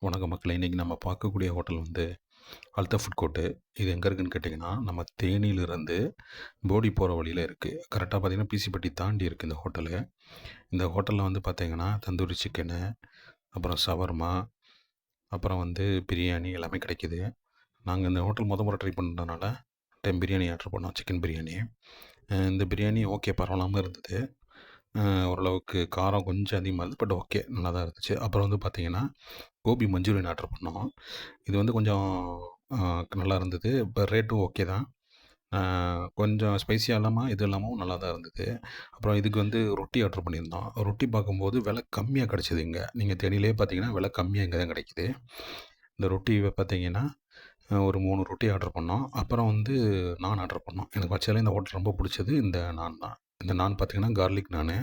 வணக்கம் மக்களே. இன்றைக்கி நம்ம பார்க்கக்கூடிய ஹோட்டல் வந்து அல்தா ஃபுட் கோர்ட்டு. இது எங்கே இருக்குதுன்னு கேட்டிங்கன்னா, நம்ம தேனியிலிருந்து போடி போகிற வழியில் இருக்குது. கரெக்டாக பார்த்தீங்கன்னா, பிசிப்பட்டி தாண்டி இருக்குது இந்த ஹோட்டலு. இந்த ஹோட்டலில் வந்து பார்த்தீங்கன்னா, தந்தூரி சிக்கனு, அப்புறம் ஷவர்மா, அப்புறம் வந்து பிரியாணி எல்லாமே கிடைக்கிது. நாங்கள் இந்த ஹோட்டல் முறை ட்ரை பண்ணுறதுனால டைம் பிரியாணி ஆர்டர் பண்ணோம், சிக்கன் பிரியாணி. இந்த பிரியாணி ஓகே பரவாயில்லாமல் இருந்தது. ஓரளவுக்கு காரம் கொஞ்சம் அதிகமாக இருந்தது. பட் ஓகே நல்லா தான் இருந்துச்சு. அப்புறம் வந்து பார்த்தீங்கன்னா, கோபி மஞ்சூரியன் ஆர்டர் பண்ணோம். இது வந்து கொஞ்சம் நல்லா இருந்தது. இப்போ ரேட்டும் ஓகே தான். கொஞ்சம் ஸ்பைசியாக இல்லாமல் இது இல்லாமலும் நல்லா தான் இருந்தது. அப்புறம் இதுக்கு வந்து ரொட்டி ஆர்டர் பண்ணியிருந்தோம். ரொட்டி பார்க்கும்போது விலை கம்மியாக கிடச்சிது இங்கே. நீங்கள் தேனியிலே பார்த்தீங்கன்னா விலை கம்மியாக இங்கே தான் கிடைக்கிது. இந்த ரொட்டி பார்த்தீங்கன்னா ஒரு 3 ரொட்டி ஆர்டர் பண்ணோம். அப்புறம் வந்து நான் ஆர்டர் பண்ணோம். எனக்கு ஆக்சுவலி இந்த ஹோட்டல் ரொம்ப பிடிச்சது இந்த நான் தான். இந்த நான் பார்த்தீங்கன்னா கார்லிக் நானு.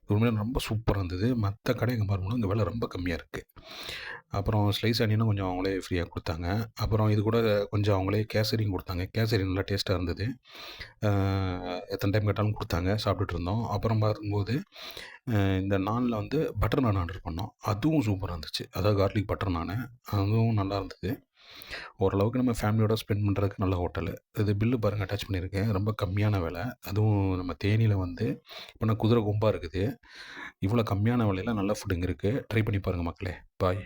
உண்மையிலே ரொம்ப சூப்பராக இருந்தது. மற்ற கடையை கம்பேர் பண்ணும்போது இங்கே விலை ரொம்ப கம்மியாக இருக்குது. அப்புறம் ஸ்லைஸ் ஆனியனும் கொஞ்சம் அவங்களே ஃப்ரீயாக கொடுத்தாங்க. அப்புறம் இது கூட கொஞ்சம் அவங்களே கேசரியும் கொடுத்தாங்க. கேசரி நல்லா டேஸ்ட்டாக இருந்தது. எத்தனை டைம் கேட்டாலும் கொடுத்தாங்க. சாப்பிட்டுட்டு இருந்தோம். அப்புறம் பார்க்கும்போது இந்த நானில் வந்து பட்டர் நான் ஆர்டர் பண்ணோம். அதுவும் சூப்பராக இருந்துச்சு. அதாவது கார்லிக் பட்டர் நானு. அதுவும் நல்லா இருந்தது. ஓரளவுக்கு நம்ம ஃபேமிலியோட ஸ்பெண்ட் பண்ணுறதுக்கு நல்ல ஹோட்டலு. இது பில்லு பாருங்கள் அட்டாச் பண்ணியிருக்கேன். ரொம்ப கம்மியான விலை. அதுவும் நம்ம தேனியில் வந்து இப்போ நான் குதிரை கொம்பா இருக்குது. இவ்வளோ கம்மியான விலையில நல்ல ஃபுட் இங்கே இருக்குது. ட்ரை பண்ணி பாருங்கள் மக்களே. பாய்.